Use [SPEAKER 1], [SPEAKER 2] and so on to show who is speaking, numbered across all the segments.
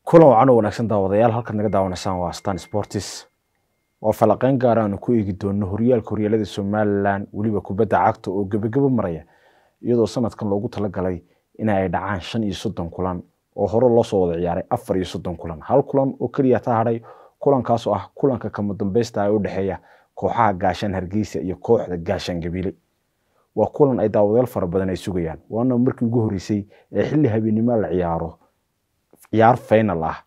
[SPEAKER 1] kulan wacan oo wanaagsan daawadayaal halkan naga daawanaysaan waa Stan Sports oo falaqeyn gaar ah ku eegi doono horyaalada Somaliland waliba kubadda cagta oo gabagaba maraya iyadoo sanadkan loogu talagalay in ay dhacaan 35 kulan oo hore loo soo wada ciyaaray 34 kulan hal kulan oo kaliya tahay kulankaas oo ah kulanka kama dambaysta ay u dhaxeeya kooxaha Gaashaan Hargeysa iyo kooxda Gaashaan Gabiley waa kulan ay daawadayaal fara badan ay sugayaan waana markii ugu horeysay ee xilli habeenimo la ciyaar final ah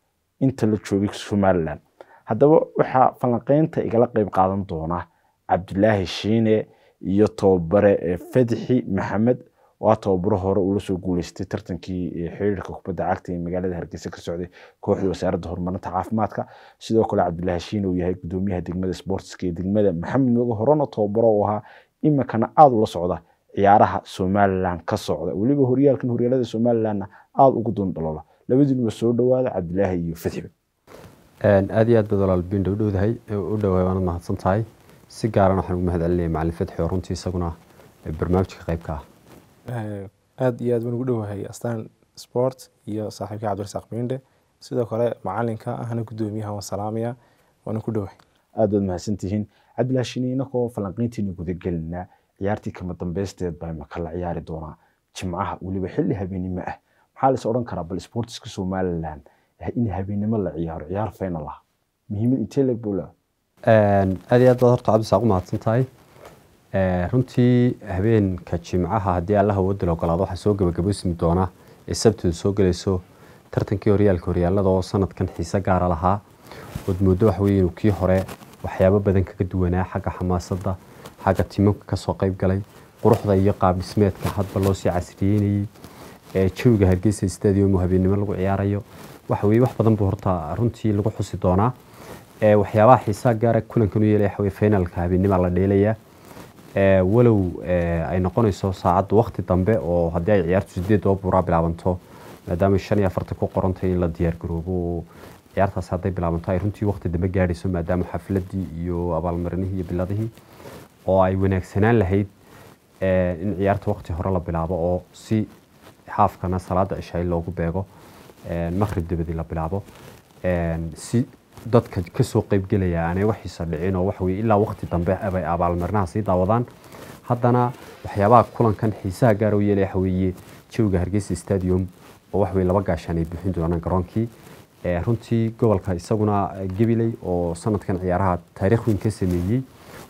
[SPEAKER 1] inta la joogay Somaliland haddaba waxa falanqeynta igala qayb qaadan doona Cabdilaahi Shiine iyo tababare Fadxi Maxamed oo tababaro hore uu la soo guuleystay tartankii xiriirka kubadda cagta ee magaalada Hargeysa ka socday kooxda wasaaradda horumarinta caafimaadka sidoo kale Cabdilaahi Shiine uu yahay gudoomiyaha degmada sportska ee degmada Maxamed Nuga horena tababaro oo ahaa imikana aad ula socda ciyaaraha Somaliland ka socda waliba horyaalada Somaliland aad ugu doon dalola labadiiba soo dhawaada Cabdilaahi iyo Fadxi
[SPEAKER 2] aad iyo aad badalaal bin dhowdahay u dhawaay waana mahadsan tahay si gaar ah waxaan ugu mahadcelinayaa macallin Fadxi oo runtii isaguna barnaamijka qayb ka ah
[SPEAKER 3] aad iyo aad baan ugu dhawahay Stan Sport iyo saaxiibka Cabdirasaaq Binde sidoo kale macallinka ahna gudoomiyaha waan salaamaya waan ku dhawahay
[SPEAKER 1] aad wad mahadsantihiin Cabdilaahi Shiine ko falanqeyntiina guda galna ciyaartii kama dambaysteed baa ma kala ciyaari doona jimcaha waliba xilli habeenimo ah maxaa la oran karaa bal sportska Somaliland in habeenimo la ciyaar final ah muhiimad intee leeg buu
[SPEAKER 2] aad iyo aad horta Cabdirasaaq mahadsan tahay runtii habeenka jimcaha hadii Allah wada loo galaado waxa soo gabagaboysmi doona sabtida soo galayso tartankii horyaalada oo sanadkan xiisa gaar ah lahaa wadmoodo wax weyn kii hore waxyaabo badan kaga duwanaa xagga xamaasadda xagga tiimka ka soo qayb galay quruxda iyo qaab dhismeedka hadba loo sii casriyeeyay jooga Hargeysa Stadium habeenimo lagu ciyaarayo wax badan buu horta runtii lagu xusi doonaa waxyaabaha xiisaha gaar ah kulankan u yeelay finalka habeenimo la dheelaya walow ay noqonayso saacad waqti dambe oo hadii ay ciyaartu 8 buura bilaabanto maadaama 45 ku qorantay in la diyaar garoobo ciyaartaas haday bilaabanto ay runtii waqti dambe gaarayso maadaama xafladii iyo abaalmarinihii iyo biladihii oo ay wanaagsanaan lahayd in ciyaarta waqti hore la bilaabo oo si xaafkana salaada isha loogu beego maghrib dibadii la bilaabo si dadka ka soo qayb galaya aanay wax xiisa dhicin oo wax weey ilaa waqti dambe ay abaalmarinaha si daawadaan haddana waxyaabaha kulankan xiisaha gaar ah u yeelay xaweeye jooga Hargeysa Stadium oo wax weey laba gaashaan ay bixin doonaan garoonkii runtii gobolka isaguna Gabiley oo sanadkan ciyaaraha taariikh weyn ka sameeyay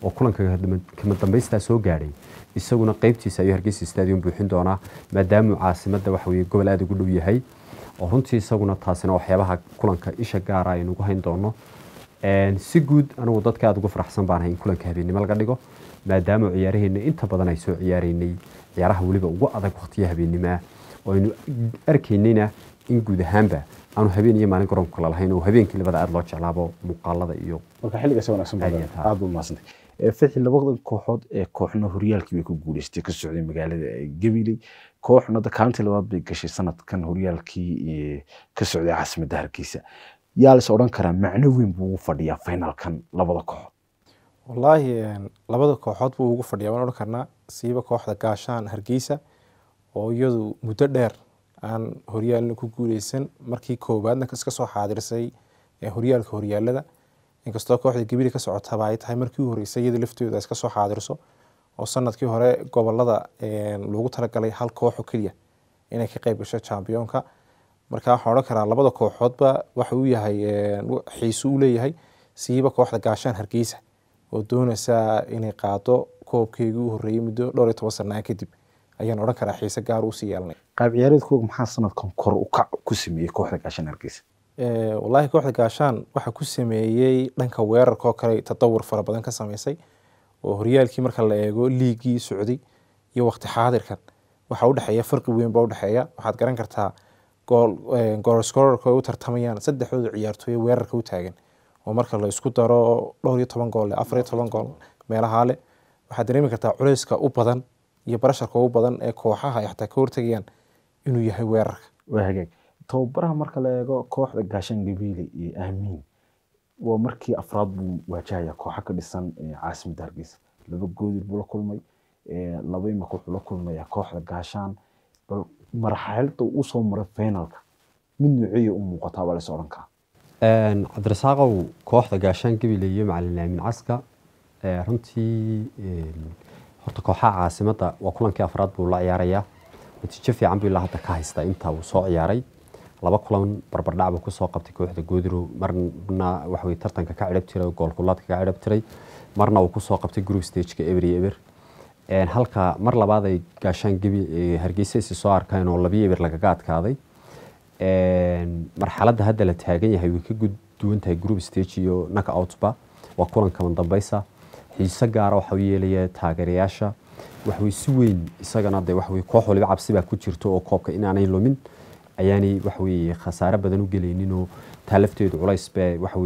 [SPEAKER 2] oo kulanka kama dambaysta soo gaaray isaguna qaybtiisa ay Hargeysa Stadium buuxin doona maadaama caasimadda wax weey gobol aad ugu dhow yahay oo runtii isaguna taasina waxyaabaha kulanka isha gaar ah inuu hayn doono si guud anigu dadka aad ugu faraxsan baan in kulanka habeenimo laga dhigo maadaama ciyaaraheena inta badan ay soo ciyaareynay ciyaaraha waliba ugu adag waqtiga habeenimo oo aynu arkaynayna in guud ahaanba aanu habeen iyo maalin garoonka la lahayn oo habeenkii labada aad loo jeclaabo muuqaalada iyo
[SPEAKER 1] marka xilliga soo wanaagsan aad u maasantay Fadxi labada kooxood ee kooxna horyaalkii way ku guuleystay ka socday magaalada Gabiley kooxna kaantii labaad bay gashay sanadkan horyaalkii ka socday caasimadda Hargeysa yaa la oran karaa macno weyn buu fadhiyaa finalkan labada kooxood
[SPEAKER 3] wallahi labada kooxood buu ugu fadhiyaa waan oran karnaa siiba kooxda Gaashaan Hargeysa oo iyadu muddo dheer aan horyaalna ku guuleysan markii koobaadna iska soo xaadirsay horyaalada inkastoo kooxda Gabiley ka socotaba ay tahay markii horeysay iyada lafteedu iska soo xaadirso oo sanadkii hore gobolada loogu talagalay hal koox oo kaliya inay ka qayb gasho championka marka waxa oran karaa labada kooxoodba waxa uu yahay xiiso u leeyahay siiba kooxda Gaashaan Hargeysa oo doonaysa inay qaado koobkeedii u horeeyay muddo 12 sano kadib ayaan oran karaa xiiso gaar u sii yeelanay
[SPEAKER 1] qaab ciyaareedkooda maxaa sanadkan kor u kac ku sameeyay kooxda Gaashaan Hargeysa
[SPEAKER 3] wallahi kooxda Gaashaan waxa ku sameeyay dhanka weerarka oo kale tadawur fara badan ka sameysay oo horyaalkii marka la eego liigii Sacuudi iyo waqti xaadirkan waxa u dhaxeeya farqi weyn baa u dhaxeeya waxaad garan kartaa goal scorer oo u tartamayaan saddexdooda ciyaartooy weerarka u taagan oo marka la isku daro 12 gool 14 gool meelaha leh waxaad dareemi kartaa culayska u badan iyo barasharka u badan ee kooxaha ay xataa ka hortagayaan inuu yahay weerarka
[SPEAKER 1] waa hagaag tababaraha marka la eego kooxda Gaashaan Gabiley iyo Aamin waa markii afraad buu waajahaya kooxa ka dhisan caasimadda Hargeysa laba gool buu la kulmay laba imika wuxuu la kulmaya kooxda Gaashaan bal marxaladda uu soo maray finalka mid nuuciya u muuqataa baa la soo oran karaa
[SPEAKER 2] cabdirasaaqow kooxda gaashaan gabiley iyo macalin aamin caska runtii horta kooxaha caasimadda waa kulankii afraad buu la ciyaarayaa natiijo fiican buu ilaa hadda ka haystaa intaa uu soo ciyaaray 2 kulan barbardhac buu kusoo qabtay kooxda Goodiro marna waxa way tartanka ka cirib tiray gool kulaadka ka cirib tiray marna uu kusoo qabtay group stage-ka eber halka mar labaad ay gaashaan gabi Hargeysa soo arkeen oo 2-1 lagaga adkaaday marxaladda hadda la taagan yahay way ka gudduwan tahay group stage iyo knockout ba waa kulanka dambaysa xiisa gaar ah waxa yeelaya taageerayaasha waxa si weyn isagana waxa koox waliba cabsi baa ku jirto oo koobka inaanay lumin ayaani waxa khasaare badan u galeynin oo talafteedu culays baa waxa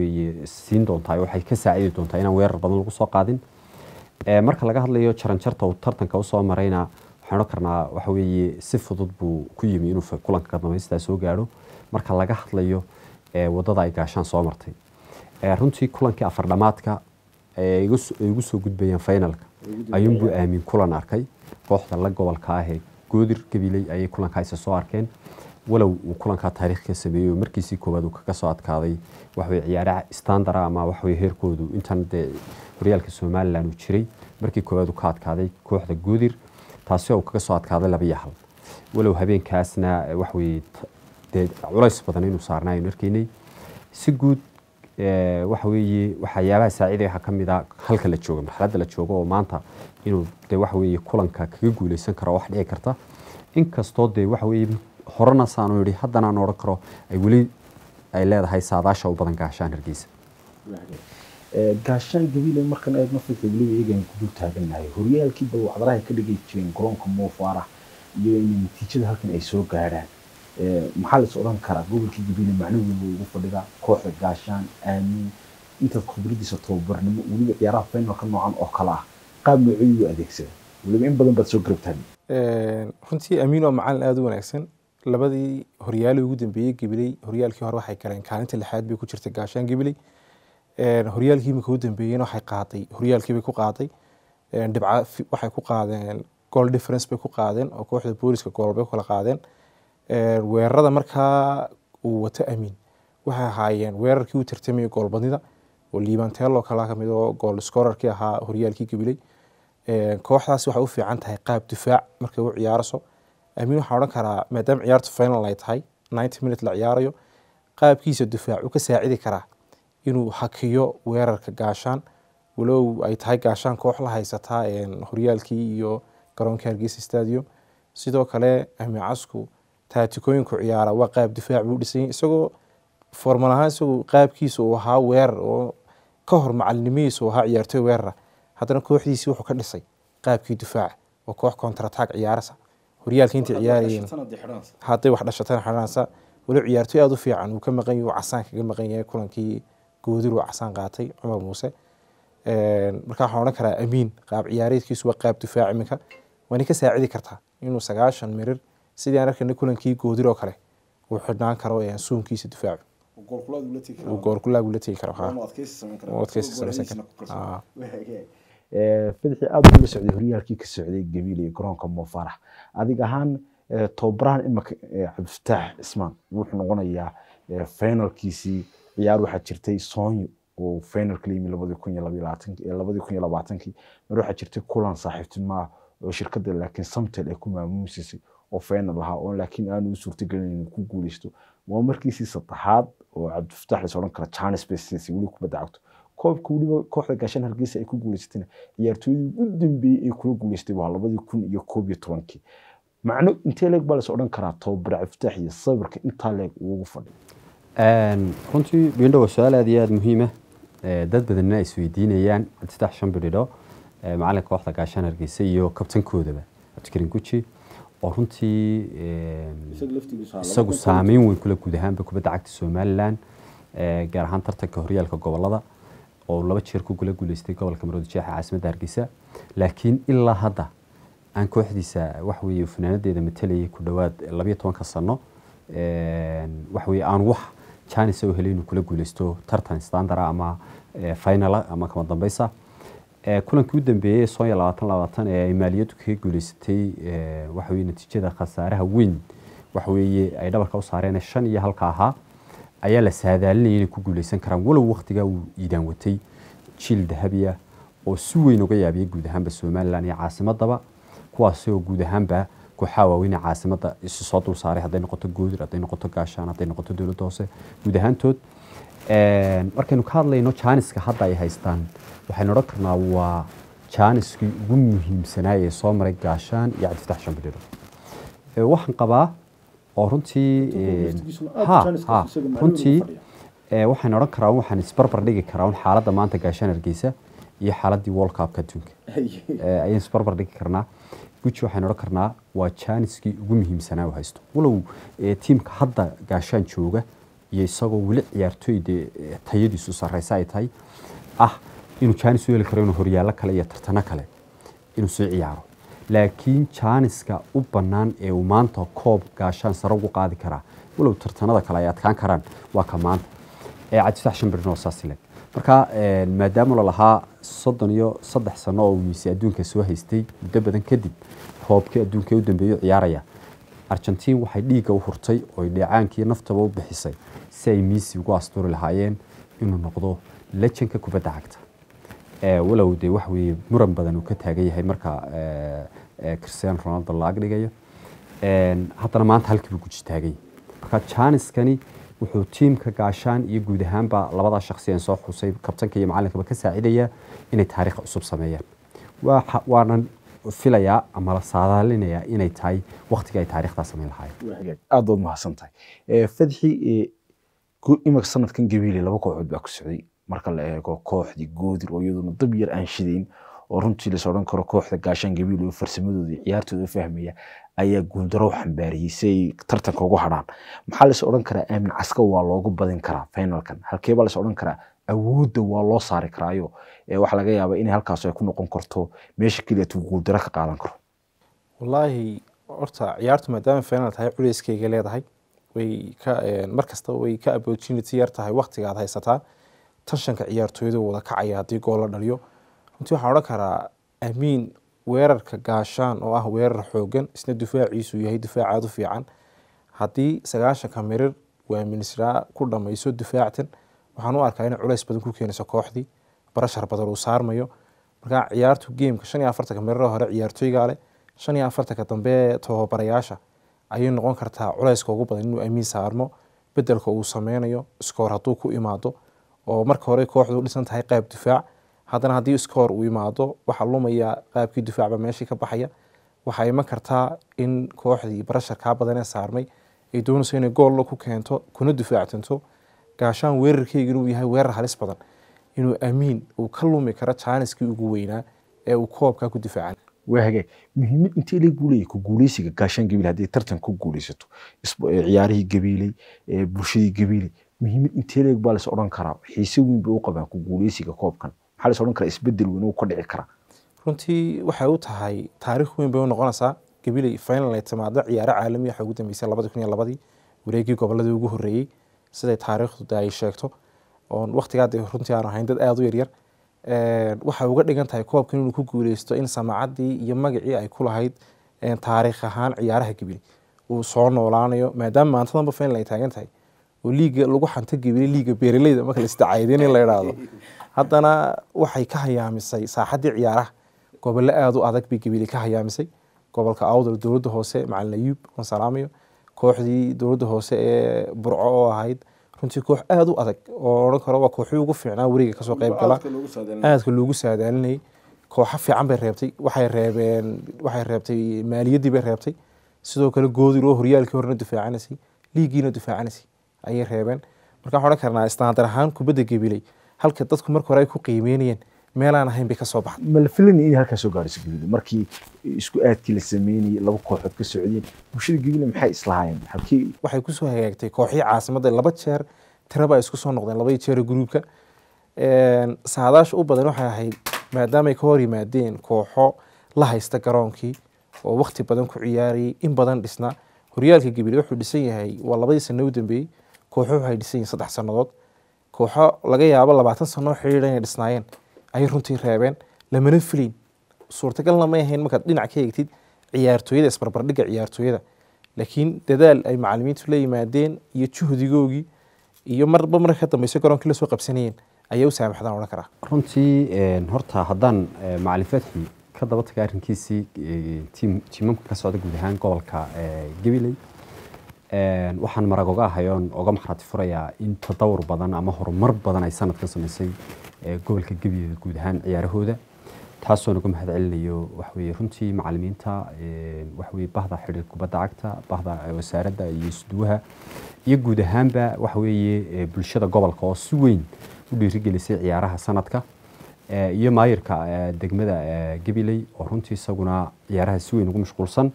[SPEAKER 2] siin doontaa waxay ka saaciidi doontaa inaan weerar badan lagu soo qaadin marka laga hadlayo jaranjarta tartanka u soo marayna waxaan karnaa waxa si fudud buu ku yimi inuu kulanka ka dhameystaa soo gaaro marka laga hadlayo wadada ay gaashaan soo martay runtii kulankii afar dhamaadka igu soo gudbayeen finalka ayuun buu aamin kulan arkay kooxda la gobolka ah ee Goodir Gabiley ayay kulankaasi soo arkeen walow uu kulanka taariikhka sameeyay markiisii koowaad uu kaga soo adkaaday waxa ciyaaraha standard ama waxa heerkoodu intan horyaalka Soomaaliland uu jiray markii koowaad uu ka adkaaday kooxda Goodir taasi oo kaga soo adkaaday 2-1 walow habeenkaasna waxa culays badan inuu saarnaa markiinay si guud waxyaabaha saaciidaha ka mid ah halka la joogo marxaladda la joogo oo maanta inuu waxa kulanka kaga guuleysan karo wax dhici karta inkastoo waxa horena saanu yiri haddana aan oran karo ay wali ay leedahay saadaasha u badan gaashaan Hargeysa
[SPEAKER 1] gaashaan Gabiley markan ay nafta wali iyaga ku dul taaganahay horyaalkii bal waxdaraha ka dhigay jireen garoonka Mo Farah iyo in natiijada halkan ay soo gaaraan maxaa la soo oran karaa gobolka Gabiley macnaheedu ugu fadhiga kooxda gaashaan aamin inta khibradiisa tababarnimo waliba ciyaaraha finalka noocan oo kala ah qaab noocyadu u adeegsada waliba in badan baad soo garabtaan
[SPEAKER 3] runtii aamin oo macalin aad u wanaagsan labadii horyaalay ugu dambeeyay Gabiley horyaalkii hore waxay galeen kaalinta lixaad bay ku jirtay gaashaan Gabiley horyaalkii markii ugu dambeeyay waxay qaaday horyaalkii bay ku qaaday dhibca waxay ku qaadeen goal difference bay ku qaadeen oo kooxda booliska gool bay kala qaadeen weerarada markaa uu wato aamin waxa haayeen weerarkii uu tartamay gool badnida oo Libantello kala kamid oo goal scorerkii ahaa horyaalkii Gabiley kooxdaas waxa u fiican tahay qaab difaac markay u ciyaarayso aamin waxa oran karaa maadaama ciyaartu final ay tahay 90 minutes la ciyaarayo qaabkiisa difaac uu ka saacidi karaa inuu hakiyo weerarka gaashaan walow ay tahay gaashaan koox la haysataa horyaalkii iyo garoonka Hargeysa Stadium sidoo kale aamin casku taatikooyinku ciyaara waa qaab difaac buu dhisay isagoo formal ahaan isagoo qaabkiisa uu ahaa weerar oo ka hor macalimihiisa uu ahaa ciyaartoy weerar haddana kooxdiisii wuxuu ka dhisay qaabkii difaac oo koox counter attack ciyaaraysa horyaalkii intii ciyaarayeen hadday wax dhashatana xanaansa wali ciyaartoy aad u fiican uu ka maqan yahay casaan kaga maqan yahay kulankii Goodir uu casaan qaatay Cumar Muuse marka waxaan oran karaa aamin qaab ciyaareedkiisu waa qaab difaac iminka wani ka saacidi kartaa inuu 9 mirir sidii aan arkay kulankii Goodir oo kale uu xidhnaan karo suunkiisa difaac gool kulaad la tagi karo
[SPEAKER 1] fidxi aad u socday horyaalkii ka socday Gabiley garoonka Mo Farah adiga ahaan toobarahan imaka Cabdifatax Ismaan wuxuu noqonayaa finalkiisii ciyaar waxa jirtay Soonyo oo finalka leeyay 2020 mar waxa jirtay kulan saaxiibtinimo oo shirkadda laakiin Samtel ay ku maamuusay oo final lahaa oo laakiin aan u suurtagelin inuu ku guuleysto waa markiisii saddexaad oo Cabdifatax la soo kara chance space wali ku badacto koobka waliba kooxda gaashaan Hargeysa ay ku guuleysatay ciyaartooyadii ugu dambeeyay ay ku guuleystay waa 2011 macno intee leeg baa la soo karaa tababar Cabdifatax iyo sabirka inta leeg ugu fadhiyo
[SPEAKER 2] runtii window su'aal aad iyo aad muhiim ah dad badan ay isweydiinayaan Cabdifatax Shambirido macalinka kooxda gaashaan Hargeysa iyo kabtankoodaba Abdikarim Guji oo runtii isagu saameyn weyn kula guud ahaan kubadda cagta Soomaaliland gaar ahaan tartanka horyaalka gobolada oo 2 jeer ku guuleystay gobolka Maroodi Jeex caasimadda Hargeysa laakiin ilaa hadda aan kooxdiisa wax weeye fanaanadeeda matalayay ku dhawaad 12 sano wax weeye aan wax chance oo helayno kula guuleysto tartan standard ama final ama kama dambaysa kulankii u dambeeyay Soomaaliya 2020 ee maaliyadu kaga guuleysatay wax weeye natiijada khasaaraha weyn waxa weeye ay dhabarka u saareen 5 iyo halka ahaa ayaa la saadaalinayay inay ku guuleysan karaan walow waqtiga uu iidaan watay jiil dahabiya oo si weyn uga yaabiyay guud ahaanba Soomaaliland iyo caasimadaba kuwaas oo guud ahaanba kooxaha waaweyn caasimada isu soo dul saaray haday noqoto Goodir haday noqoto Gaashaan haday noqoto dawladda hoose guud ahaantood markaynu ka hadlayno Janiska hadda ay haystaan waxaynu oran karnaa waa Janiskii ugu muhiimsanaa ee soo maray Gaashaan iyo Cabdifatax Shambireero waxaan qabaa oo runtii waxaan oran karaa waxaan isbarbar dhigi karaa xaaladda maanta Gaashaan Hargeysa iyo xaaladii World Cup-ka adduunka ayaan isbarbar dhigi karnaa guuji waxaan oran karnaa waa Janiskii ugu muhiimsanaa oo haysto walow tiimka hadda Gaashaan jooga iyo isagoo wali ciyaartooyda tayadiisu sareysa ay tahay inuu Janis u heli karo inuu horyaalo kale iyo tartano kale inuu soo ciyaaro laakiin Janiska u banaan ee uu maanta koob Gaashaan sare ugu qaadi kara walow tartanada kale ay adkaan karaan waa ka maanta Cabdifatax Shambireero saasileg marka maadaama la lahaa 33 sano oo Messi adduunka soo haystay muddo badan kadib koobka adduunka u dambeeyay ciyaaraya Argentina waxay dhiiga u hurtay oo dhacaankii naftaba u bixisay si ay Messi ugu asturi lahaayeen inuu noqdo legendka kubadda cagta walow de wax weey muran badan uu ka taagan yahay marka Cristiano Ronaldo la agdhigayo haddana maanta halkii uu ku jitaagay marka Janiskani wuxuu tiimka Gaashaan iyo guud ahaanba labada shakhsiyan soo xusay kabtanka iyo macalinka ka saacidaya inay taariikh cusub sameeyaan waana filaya ama la saadaalinaya inay tahay waqtiga ay taariikhda sameyn lahaayeen
[SPEAKER 1] aad u mahadsantahay fadxi imika sanadkan Gabiile laba kooxood baa ku socday marka la eego kooxdii Goodir oo iyaduna dab yar aan shideyn oo runtii la soo oran karo kooxda Gaashaan Gabiile oo farsamadooda iyo ciyaartooda fahmaya ayaa guuldaro xambaariyay tartanka ugu hadhaan maxaa la soo oran karaa Aamin Caska waa loogu badin karaa finalkan halkeeba la soo oran karaa awoodda waa loo saari karaayo waxa laga yaabaa in halkaas ay ku noqon karto meesha kaliya tuu guuldaro ka qaadan karo
[SPEAKER 3] wallahi horta ciyaartu maadaama final tahay culayskeyga leedahay way ka markasta way ka opportunity yar tahay waqtiga aad haysataa tashanka ciyaartooyda wada kacaya hadii gool la dhaliyo runtii waxaan oran karaa Aamin weerarka Gaashaan oo weerar xoogan isna difaaciisu yahay difaac aad u fiican hadii 90 mirir waa Minisra ku dhamayso difaactan waxaan u arkaa in culays badan ku keenayso kooxdii barashar badan uu saarmayo marka ciyaartu game-ka 45 mirir hore ciyaartooyga leh 45 dambe tababarayaasha ayay noqon kartaa culayska ugu badan inuu Aamin saarmo bedelka uu sameynayo score haduu ku imaado oo marka hore kooxdu dhisan tahay qayb difaac haddana hadii score uu imaado waxa lumaya qaybkii difaacba meeshii ka baxaya waxa ay ma kartaa in kooxdii barashar ka badan ee saarmay ay doonayso inay gool ku keento kuna difaactanto Gaashaan weerarkeyga inuu yahay weerar halis badan inuu Aamin uu ka lumi karo Janiskii ugu weynaa ee uu koobka ku difaacan
[SPEAKER 1] waage muhiimad intii la guuleeyay ku guuleysiga Gaashaan Gabiile hadii tartan ku guuleysato ciyaarihii Gabiile bulshadii Gabiile muhiimad intii la baa la soo oran karaa xiise weyn buu qabaa ku guuleysiga koobkan maxaa la soo oran karaa isbedel weyn oo ka dhici kara
[SPEAKER 3] runtii waxay u tahay taariikh weyn bay noqonaysaa Gabiile final ay timaado ciyaar caalami ah ugu dambeysay 2002 wareegii gobolada ugu horeeyay sida taariikhdu ay sheegto oo waqtigaad runtii aan ahayn dad aad u yar waxa uga dhigan tahay koobkan inuu ku guuleysto in samaacadii iyo magacii ay ku lahayd taariikh ahaan ciyaaraha Gabiile uu soo noolaanayo maadaama maantadanba final ay taagan tahay oo liiga lagu xanta Gabiile liiga beeraleyda marka la istacaydeen in la yiraahdo haddana waxay ka hayaamisay saaxadii ciyaaraha gobol aad u adag bay Gabiile ka hayaamisay gobolka Awdal dawladda hoose Macalin Ayuub oo salaamayo kooxdii dawladda hoose ee Burco oo ahayd runtii koox aad u adag oo oran karo waa kooxii ugu fiicnaa wareega ka soo qayb gala aadka loogu saadaalinay koox fiican bay reebtay waxay reebtay maaliyadii bay reebtay sidoo kale Goodir oo horyaalkii horena difaacanayay liigiina difaacanayay ayay reebeen marka waxaan oran karnaa standard ahaan kubadda Gabiile halka dadku marka hore ay ku qiimeeyeen meelaan ahayn bay ka soo baxday
[SPEAKER 1] ma la filan in halka soo gaarayso Gabiile markii isku aadkii la sameeyay laba kooxood ka socdeen bulshada Gabiile maxay islaayeen halkii
[SPEAKER 3] waxay ku soo hagaagtay kooxii caasimada laba jeer tiraba isku soo noqdeen laba jeer groupka saadash u badan waxay ahayd maadaama ay ka hor yimaadeen kooxo la haysta garoonkii oo waqti badan ku ciyaariyay in badan dhisna horyaalka Gabiile wuxuu dhisan yahay waa labadii sano u dambeeyay kooxo waxay dhisan yihiin 3 sanadood kooxo laga yaabo 20 sano xiriir inay dhisnaayeen ay runtii reebeen lamana filin suurtagalna ma ahayn marka dhinac ka eegtid ciyaartooyada isbarbardhigga ciyaartooyada laakiin dadaal ay macallimiintu la yimaadeen iyo juhdigoogii iyo marba marka ka dambayso garoonkii la soo qabsanayeen ayaa u saamaxdaan odhan karaa.
[SPEAKER 2] runtii horta haddaan macallin Fatxi ka daba tagay arrinkiisii tiimamka ka socda guud ahaan gobolka Gabiley waxaan marag oga ahayoon oga maxraati furayaa in tadawur badan ama horumar badan ay sanadkan samaysay gobolka Gabiley guud ahaan ciyaarahooda taasoo nagu mahad celinayo wax weeye runtii macallimiinta wax weeye bahda xiriirka kubadda cagta bahda wasaaradda iyo isduwaha iyo guud ahaanba wax weeye bulshada gobolka oo si weyn u dhiirigelisay ciyaaraha sanadka iyo maayirka degmada Gabiley oo runtii isaguna ciyaaraha si weyn ugu mashquulsan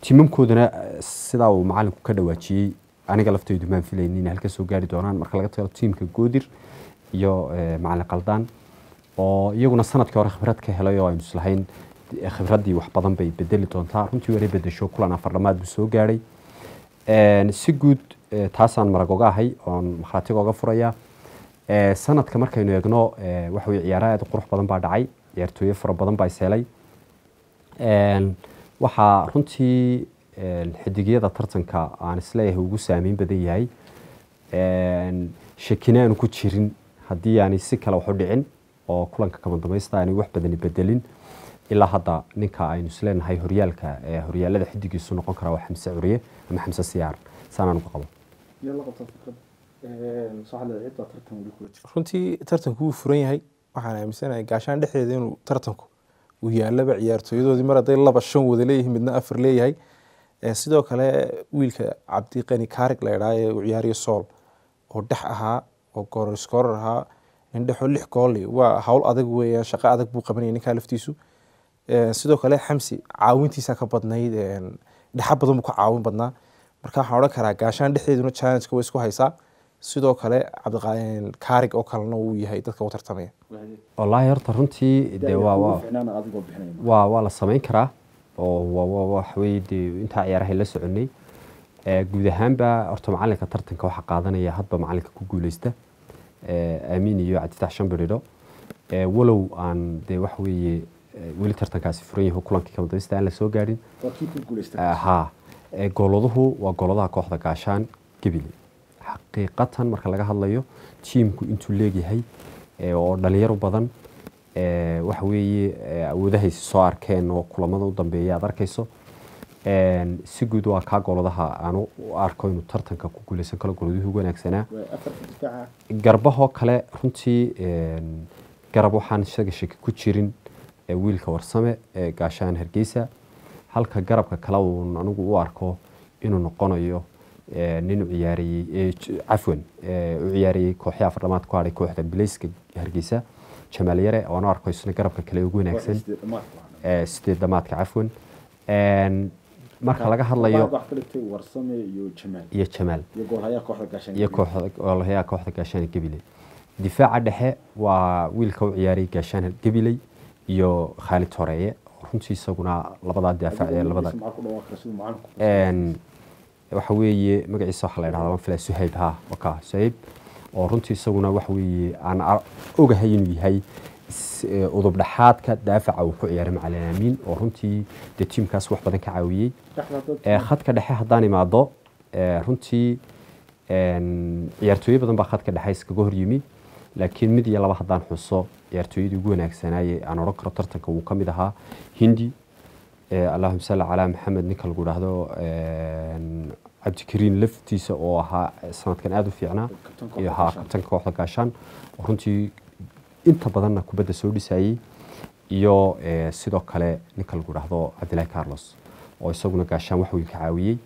[SPEAKER 2] tiimamkoodana sidaa uu macallinku ka dhawaajiyay aniga laftaydu maan filaynin in halka soo gaari doonaan marka laga tago tiimka Goodir iyo macallin Qaldaan oo iyaguna sanadkii hore khibrad ka helay oo aynu islahayn khibradii wax badan bay bedeli doontaa runtii way bedesho kulan afardhamaad buu soo gaaray si guud taasaan marag oga ahay oon maxraatiga oga furaya sanadka markaynu eegno wax weeye ciyaaraha aad qurux badan baa dhacay ciyaartooyo fara badan baa iseelay waxaa runtii xidigiyada tartanka aan isleeyahay ugu saameyn badan yahay shakinaanu ku jirin haddii aanay si kale wax u dhicin oo kulanka kama dambaysta aanay wax badan bedelin ilaa hadda ninka aynu isleenahay horyaalada xidigiisu noqon kara waa Xamse Curiye ama Xamse Siyaar saanaan ku qabo
[SPEAKER 3] runtii tartanku wuu furan yahay waxaan aaminsanahay gaashaan dhexdeeda inuu tartanku uu yaalaba ciyaartooyadoodii mar hadday 2-5 wada leeyihiin midna 4 leeyahay sidoo kale wiilka Cabdiqani Kaarig la yiraahdo ee ciyaariyo Sool oo dhex ahaa oo gool scorer ahaa indhaxo 6 gool waa hawl adag weeyaan shaqo adag buu qabanayay ninka laftiisu sidoo kale Xamsi caawintiisa ka badnayd dhaxa badan buu ka caawin badnaa marka waxaan oran karaa gaashaan dhexdeeduna challenge-ka way isku haysaa sidoo kale Cabdiqani Kaarig oo kalena uu yahay dadka u tartamaya
[SPEAKER 2] wallahi horta runtii de waa la sameyn karaa oo wax weeye inta ciyaaraha la soconay guud ahaanba horta macallinka tartanka waxa qaadanaya hadba macallinka ku guuleysta aamin iyo Cabditax Shambirido walow aan de wax weeye weli tartankaasi furan yahay kulankii kama dambaysta aan la soo gaarin gooladuhu waa gooladaha kooxda gaashaan Gabiley xaqiiqatan marka laga hadlayo tiimku intuu leeyahay oo dhalinyaro badan wax weeye awoodahay soo arkeen oo kulamada u dambeeya aad arkayso si guud waa ka gooladaha aan u arko inuu tartanka ku guuleysan karo gooladuhu ugu wanaagsanaa garbaho kale runtii garab waxaan shaki ku jirin wiilka Warsame gaashaan Hargeysa halka garabka kale uu anigu u arko inuu noqonayo nin ciyaariyay afwan ciyaariyay kooxda afardhamaad ku haray kooxda Bilayska Hargeysa Jamaal Yare oo aan arko isna garabka kale ugu wanaagsan sideed dhamaadka afwan marka laga hadlayo
[SPEAKER 1] Warsame iyo
[SPEAKER 2] Jamaal
[SPEAKER 1] iyo goolhaya kooxda gaashaan
[SPEAKER 2] iyo kooxda gaashaan Gabiley difaaca dhexe waa wiilka u ciyaariyay gaashaan Gabiley iyo Khalid Horeeye runtii isaguna labada difaac ee labada waxa weeye magaciisa waxa la yiraahdaa Fila Suhayb waka Suhayb oo runtii isaguna waxa weeye aan ogahay inuu yahay udub dhaxaadka daafaca uu ku ciyaaray macallin Aamin oo runtii de tiimkaas wax badan ka caawiyay khadka dhexe hadaan imaado runtii ciyaartooy badan baa khadka dhexe iskaga hor yimi laakiin mid iyo laba hadaan xuso ciyaartooyadii ugu wanaagsanaaye aan oran karo tartanka uu kamid ahaa Hindi Allahumma salli ala Muhammad ninka lagu raahdo Cabdikariin laftiisa oo ahaa sanadkan aad u fiicnaa iyo kabtanka kooxda gaashaan runtii inta badanna kubadda soo dhisayay iyo sidoo kale ninka lagu raahdo Cabdillahi Carlos oo isaguna gaashaan wax weyn ka caawiyay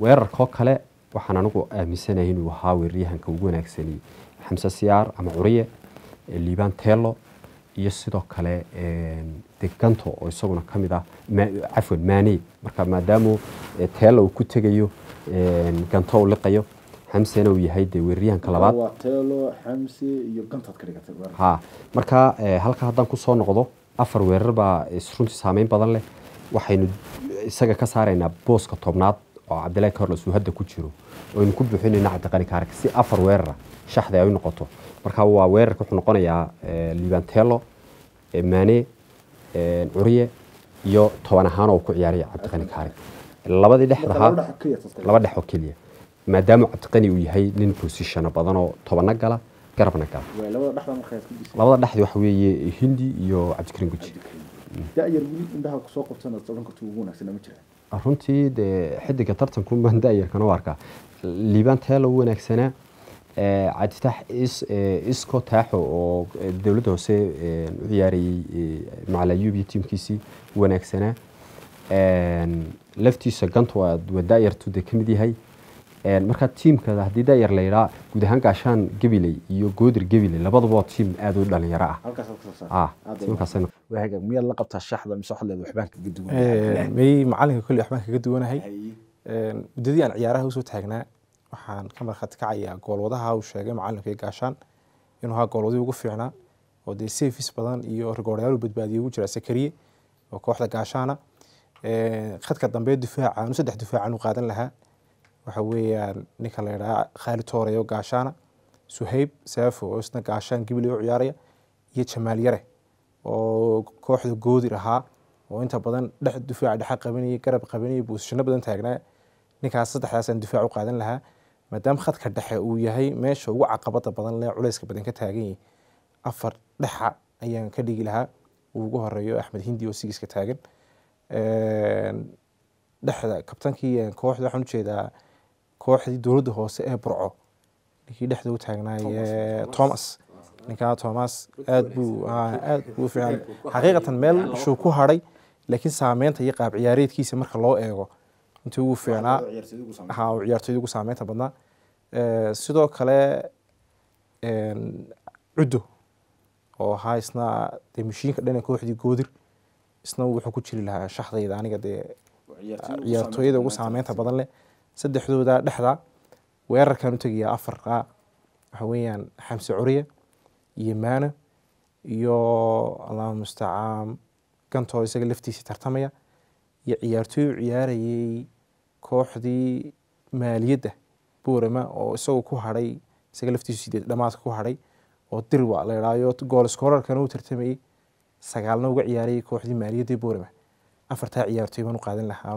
[SPEAKER 2] weerarka kale waxaan anigu aaminsanahay inuu ahaa weeraryahanka ugu wanaagsan Xamse Siyaar ama Curiye Liban Tello iyo sidoo kale deganto oo isaguna kamid ah afwan Maane marka maadaama Tello uu ku tagayo ganto uu liqayo Xamse uu yahay de weeraryahanka labaad
[SPEAKER 1] waa Tello Xamse iyo gantad ka dhigtay
[SPEAKER 2] marka halka hadan ku soo noqdo afar weerar baa runtii saameyn badan leh waxaynu isaga ka saareynaa booska tobnaad oo Cabdillahi Carlos uu hadda ku jiro oo inuu ku buuxinayna Cabdiqani Kaarig si afar weerar shaxda ay noqoto marka waa weerarka wuxuu noqonayaa Liban Tello Maane Curiye iyo 10 ahaan oo ku ciyaaraya Cabdiqani Kaarig labadii dhexdaha laba dhex oo kaliya maadaama Cabdiqani uu yahay nin position badan oo 10 gala garabna gala labada dhexdi waxa weeye Hindi iyo Cabdiqani Guji
[SPEAKER 1] da'yar wili indaha ku soo qabtana tobanka ugu wanaagsan ma jiraan
[SPEAKER 2] runtii de xidiga tartanku ma da'yarkana warka liibaan teel ugu wanaagsanaa عادتاح إسكو تاحو أو دولة هوسة عياري مع اليوبي تيم كيسي وناكسنا لفتي سجنت وداير تودي كمدي هاي مركز تيم كذا هدي داير ليرا وده هنك عشان قبلي يجودر قبلي لبضوا تيم أدو دل يراه تيم كاسين
[SPEAKER 1] وهاجم مية لقبتها الشحذة مسح اللي الحبان كجدونا
[SPEAKER 3] مي معلم كل الحبان كجدونا هاي بدي أنا عيارها وسوت حقنا waxaan ka marxad kacayaa goolwadaha uu sheegay macallinkii gaashaan inuu ha goolwadii ugu fiicnaa oo de safes badan iyo rigoorayaal badbaadiyo ugu jira Sakariye oo kooxda gaashaana khadka dambe difaaca aanu saddex difaac u qaadan lahaa waxa weeyaan ninka la yiraahdo Khalid Toure oo gaashaana Suhayb Saafo oo isna gaashaan Gibli oo ciyaaraya iyo Jamaal Yare oo kooxda Goodir ahaa oo inta badan dhex difaac dhex qabanayay garab qabanayay boosashano badan taagnaa ninkaas saddexdaas aan difaac u qaadan lahaa maadaama khadka dhexe uu yahay meesha ugu caqabada badan leh culayska badan ka taagan yahay afar dhexa ayaan ka dhigi lahaa ugu horeeyo Axmed Hindi oo sigiska taagan dhexda kabtankii kooxda waxaan u jeedaa kooxdii dowladda hoose ee Burco ninkii dhexda u taagnaa Thomas ninka Thomas aad buu fiican xaqiiqatan meel shuu ku haray laakiin saameynta iyo qaab ciyaareedkiisa marka loo eego inta ugu fiicnaa ciyaartooyda ugu saameynta badnaa sidoo kale Cudo oo haysna de mishiinka dhan kooxdii Goodir isna wuxuu ku jiri lahaa shaxdayda aniga de ciyaartooyda ugu saameynta badan leh saddexdooda dhexda weerarkan u tagaya afar waxa weeyaan Xamse Curiye iyo Maana iyo Allah musta'aan kanto isaga laftiisa tartamaya iyo ciyaartooy ciyaarayay kooxdii maaliyadda Boorama oo isagu ku haray isaga laftiisa dhamaadka ku haray oo dirwa la yiraahdo gool scorerkan uu tartamayay sagaalna uga ciyaaray kooxdii maaliyadda Boorama afarta ciyaartooy baan u qaadan lahaa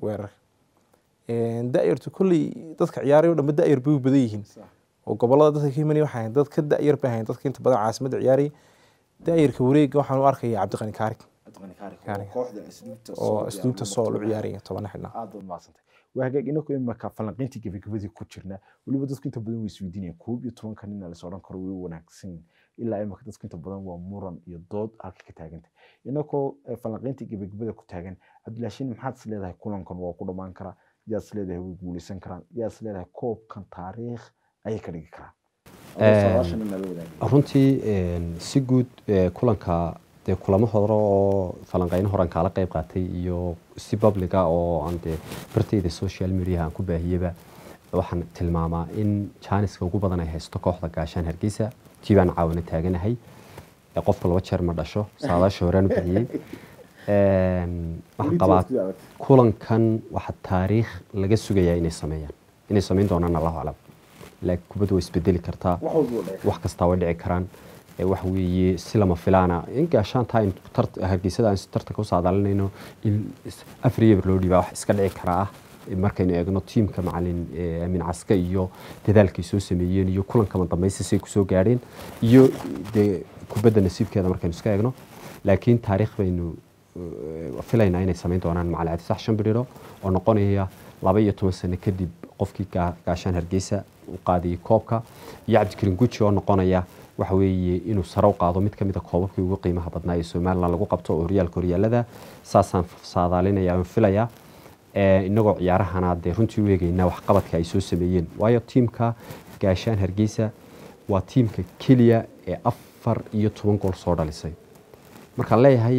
[SPEAKER 3] weerar da'yartu kulli dadka ciyaaray oo dhanba da'yar buu badan yihiin oo gobolada dadka ka yimaanay waxay dadka da'yar baahan dadka inta badan caasimadda ciyaaray da'yarka wareega waxaan u arkayaa Cabdiqani Kaarig kooxda asluubta soo u ciyaaraya 10 xilna
[SPEAKER 1] aad u maasantay وهاجي إنه كم مكان فلانقينتي كيف كبدي كوتشرنا واللي بدرس كنت بدون ويسويدين كوب يطلعون كاننا لسوران كروي وناكسين إلا أي مكان درس كنت بدون ومورن يضاد هالك كتاجنت إنه كو فلانقينتي كيف كبدي كتاجن عبدالشين محمد سليده كلهم كانوا وكلهم مانكرا يا سليده هو يقول سنكران يا سليده كوب كان تاريخ أي كريك كرا
[SPEAKER 2] runtii si guud kulanka de kulamo hore oo falanqeyn horan kala qayb qaatay iyo si public ah oo aan de bartayda social media aan ku baahiyaba waxaan tilmaamaa in Chinese ugu badan ay haysto kooxda gaashaan Hargeysa tiibaan caawina taaganahay qofka laba jeer ma dhasho saadaasha horaan u bixiyay waxaan qabaa kulankan waxa taariikh laga sugayaa inay sameeyaan doonaan Allahu a'lam laakiin kubaddu way isbedeli kartaa wax kasta way dhici karaan wax weeye si lama filaana in gaashaan tahay Hargeysada aan tartanka u saadalinayno in Afrika loo dhiibaa wax iska dhici karaa markaynu eegno tiimka macallin Amin Caska iyo dadaalkii soo sameeyeen iyo kulanka dambeysay ku soo gaareen iyo kubadda nasiibkeeda markaynu iska eegno laakiin taariikh baynu filaynaa inay sameyn doonaan macallin Cabdi Sax Shanbiriro oo noqonaya 12 sano kadib qofkii gaashaan Hargeysa u qaaday koobka iyo Cabdiqani Guji oo noqonaya waxa weeye inuu sare u qaado mid kamid ah koobabkii ugu qiimaha badnaa ee Soomaaliland lagu qabto oo horyaalada saasaan saadaalinaya aan filaya inagoo ciyaarahana de runtii weegayna wax qabadka ay soo sameeyeen waayo tiimka gaashaan Hargeysa waa tiimka kaliya ee 14 gool soo dhalisay marka leeyahay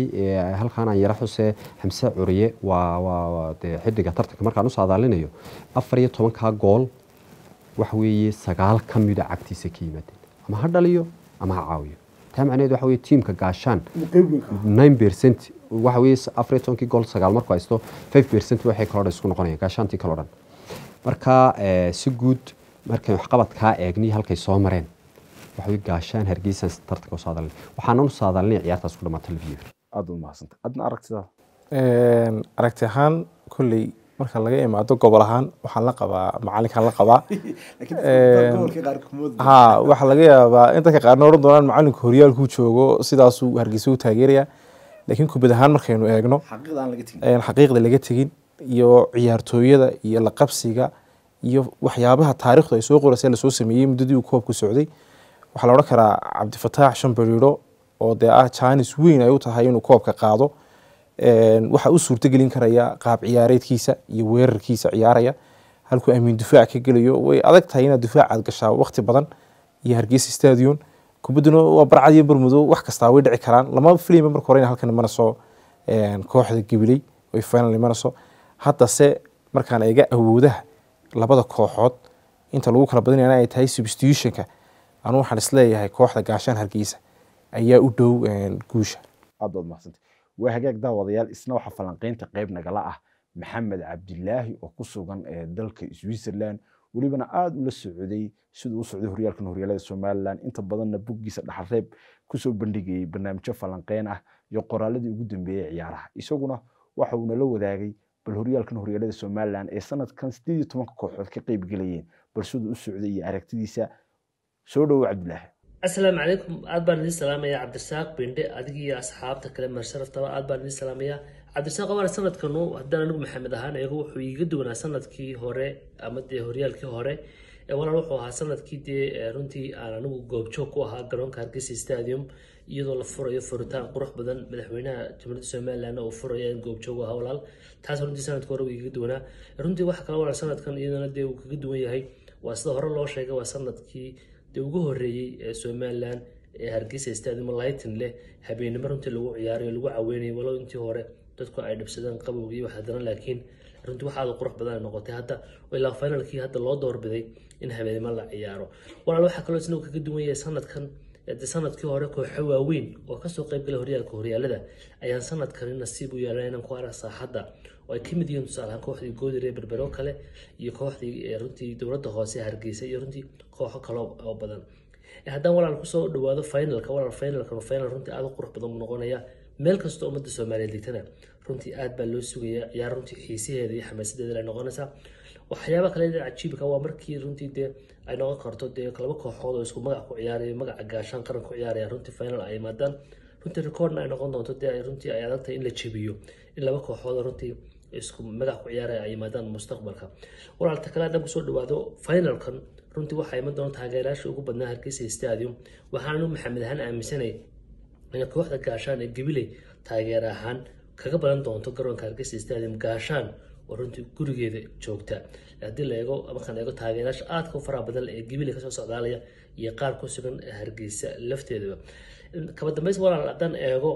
[SPEAKER 2] halkaan aan yara xusee Xamse Curiye waa de xidiga tartanka markaan u saadaalinayo 14 ka gool wax weeye 9 kamid ah cagtiisa ka yimaadeen ama ha dhaliyo ama ha caawiyo taa macnaheedu waxa weeye tiimka gaashaan 9% waxa weeye 14 gool 9 markuu haysto 5% waxay kala isku noqonayaan gaashaantii kala dhan marka si guud markay wax qabad ka eegni halkay soo mareen waxa weeye gaashaan Hargeysa tartanka u saadaalin waxaan u saadaalinay ciyaartaas ku dhamaatay
[SPEAKER 1] aad u mahadsantahay adna aragtida
[SPEAKER 3] aragti ahaan kolley marka laga imaado gobol ahaan waxaan la qabaa macalinkaan la qabaa ha waxaa laga yaabaa in dadka qaarna oran doonaan macalinku horyaalkuu joogo sidaasuu Hargeysa u taageeraya laakiin kubad ahaan markaynu eegno xaqiiqda laga tegin iyo ciyaartooyada iyo la qabsiga iyo waxyaabaha taariikhdu ay soo qoraysay la soo sameeyay muddadii uu koobku socday waxa la oran karaa Cabdifataax Shambaliro oo Chinese weyn ay u tahay inuu koobka qaado waxa uu suurta gelin karaya qaab ciyaareedkiisa iyo weerarkiisa ciyaaraya halku amiin difaac ka galayo way adag tahay inaad difaacaad gashaa waqti badan iyo Hargeysa Stadium kubaduna waa barcad iyo barmudo wax kasta way dhici karaan lama filim marka hore halkan mana soo kooxda Gibiley way final mana soo hadda se markaan eega awoodaha labada kooxood inta lagu kala badan yahay ay tahay substitutionka anu waxaan isleeyahay kooxda Gaashaan Hargeysa ayaa u dhow guusha
[SPEAKER 1] aad mahadsantahay waa hagaag daawadayaal isna waxa falanqeynta qayb nagala ah Maxamed Cabdilaahi oo ku sugan dalka Switzerland walibana aad ula socday sidoo uu socday horyaalada Soomaaliland inta badanna buggiisa dhaxalreeb ku soo bandhigay barnaamijyo falanqeyn ah iyo qoraaladii ugu dambeeyay ciyaaraha isaguna waxa uu nala wadaagay bal horyaalada Soomaaliland ee sanadkan 18 kooxood ka qayb galayeen bal sidoo uu socday iyo aragtidiisa soo dhaw Cabdilaahi
[SPEAKER 4] السلام عليكم أدبر نيس سلام يا عبد الساق بندق أدقي أصحاب تكلم مرشرف طبعا أدبر نيس سلام يا عبد الساق أول سنة كانوا هدنا نقول محمد هان يروح ويجدونا سنة كي هوري أمد هوريال كي هوري ولا روحوا سنة كي دي رنتي أنا نقول جوب شوكو ها جرون كاركيس ستاديوم يدل الفرع يفرتان قروح بدن مدحوينا جمهورية الصومال لأنه وفرع جوب شوكو هولال تحس رنتي سنة كورو ويجدونا رنتي واحد كلا ولا سنة كان يدنا ندي ويجدونا هاي وأصله الله شيء وسنة كي ugu horeeyay Soomaaliland ee Hargeysa Stadium Lighting leh habeenimo runtii lagu ciyaarayo lagu caawinayo walow intii hore dadku ay dhibsadeen qabowgii waxa daran laakiin runtii waxa aad qurux badan noqotay hadda ilaa finalkii hadda loo doorbiday in habeenimo la ciyaaro walaal waxa kale oo isna kaga duwan yahay sanadkii hore kooxo waaweyn oo ka soo qayb galay horyaalada ayaan sanadkan nasiib u yeelanay inaan ku arag saaxadda oo ay ka mid yihiin tusaale ahaan kooxdii Goodire Berbero kale iyo kooxdii runtii dowladda hoose Hargeysa iyo runtii kooxo kale oo badan haddaan walaal ku soo dhawaado final runtii aad u qurux badan noqonaya meel kasta oo ummadda Soomaaliyeed ligtana runtii aad baa loo sugayaa ciyaar runtii xiisaheeda iyo xamaasadeeda ay noqonaysaa waxyaabo kale oo cajiibka waa markii runtii ay noqon karto laba kooxood oo isku magac ku ciyaaraya magaca Gaashaan qaran ku ciyaaraya runtii final ay maadaan runtii recordna ay noqon doonto runtii ay adag tahay in la jabiyo in laba kooxood runtii isku magac ku ciyaaraya ay maadaan mustaqbalka walaalta kale hadda ku soo dhawaado finalkan runtii waxa ay ma doonto taageerayaasha ugu badnaa Hargeysa Stadium waxaanu Maxamed Haan aaminsanay in kooxda Gaashaan ee Gibiley taageer ahaan kaga badan doonto garoonka Hargeysa Stadium Gaashaan oo runtii gurigeeda joogta hadii la eego markaan eego taageerayaasha aad ka faraha badan ee Gibiley ka soo socdaalaya iyo qaar ku sugan Hargeysa lafteeda kaba dambeys walaal haddaan eego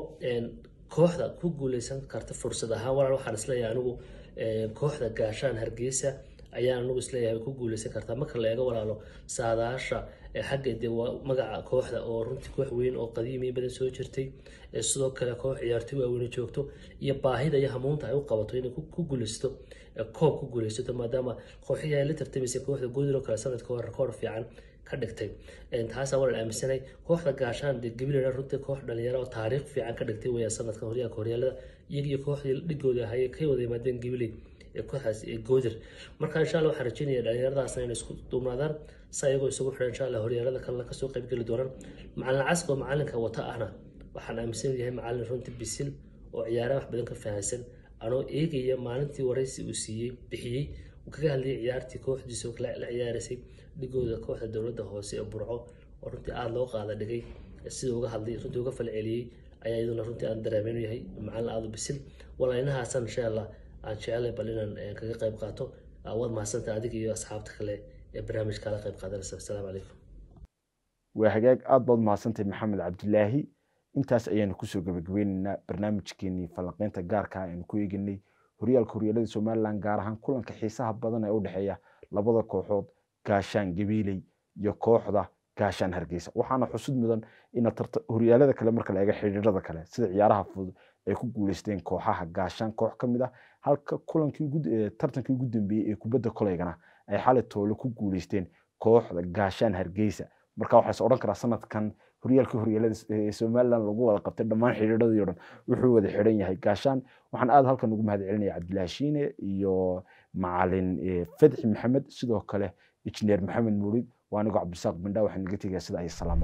[SPEAKER 4] kooxda ku guuleysan karta fursad ahaan walaal waxaan isleeyahay anigu kooxda Gaashaan Hargeysa ayaan anigu isleeyahay ku guuleysan kartaa marka la eego walaalo saadaasha xagga magaca kooxda oo runtii koox weyn oo qadiimi badan soo jirtay sidoo kale koox ciyaartoy waaweyn joogto iyo baahida iyo hamuunta ay u qabato inay ku guuleysto koob ku guuleysto maadaama kooxihii ay la tartamaysa kooxda Goodiro kale sanadka hore record fiican ka dhigtay taas waa la aaminsanay kooxda Gaashaan Gibiley runtii koox dhalinyaro oo taariikh fiican ka dhigtay way sanadka horyaalada iyaga kooxdii dhigooda ahay ka wada yimaadeen Gibiley kooxaas Goodir marka insha Allah waxaan rajaynayaa dhalinyaradaas inay isku duubnaadaan sayagoo isugu xiran insha Allah horyaalada kale ka soo qayb gali doonaan macallin casbo macallinka wata ahna waxaan aaminsan yahay macallin runtii bisil oo ciyaaraha wax badan ka fahansan anoo eegaya maalintii waraysi uu bixiyay uu kaga hadlayay ciyaartii kooxdiisa la ciyaaraysay dhigooda kooxda dowladda hoose ee Burco oo runtii aad loo qaada dhigay sidoo uga hadlay runtii uga falceliyay ayaa iyaduna runtii aan dareemayno yahay macallin aad u bisil walaalahaasan insha Allah aan jecelahay bal inaan kaga qayb qaato awood mahadsantahay adiga iyo asxaabta kale ee barnaamijka kala qayb qaadanaysa assalaamu calaykum
[SPEAKER 1] waa hagaag aad baad mahadsantahay Maxamed Cabdilaahi intaas ayaan ku soo gabagabeynaa barnaamijkeennii falanqeynta gaarka ah ee ku eegnay horyaalada Soomaaliland gaar ahaan kulanka xiisaha badan ee u dhaxeeya labada kooxood Gaashaan Gibiley iyo kooxda Gaashaan Hargeysa waxaana xusud mudan in horyaalada kale marka la eego xiriirada kale sida ciyaaraha fudud ay ku guuleysteen kooxaha Gaashaan koox kamid ah halka tartankii ugu dambeeyay ee kubadda koleygana ay xalay toole ku guuleysteen kooxda Gaashaan Hargeysa marka waxa is oran karaa sanadkan horyaalada Soomaaliland lagu wada qabtay dhammaan xiriiradii oo dhan wuxuu wada xiran yahay gaashaan waxaan aad halkan ugu mahadcelinayaa Cabdilaahi Shiine iyo macalin Fadxi Maxamed sidoo kale injineer Maxamed Muurid waanigu Cabdisaaq Bindha waxaan naga tagay sida ay salaam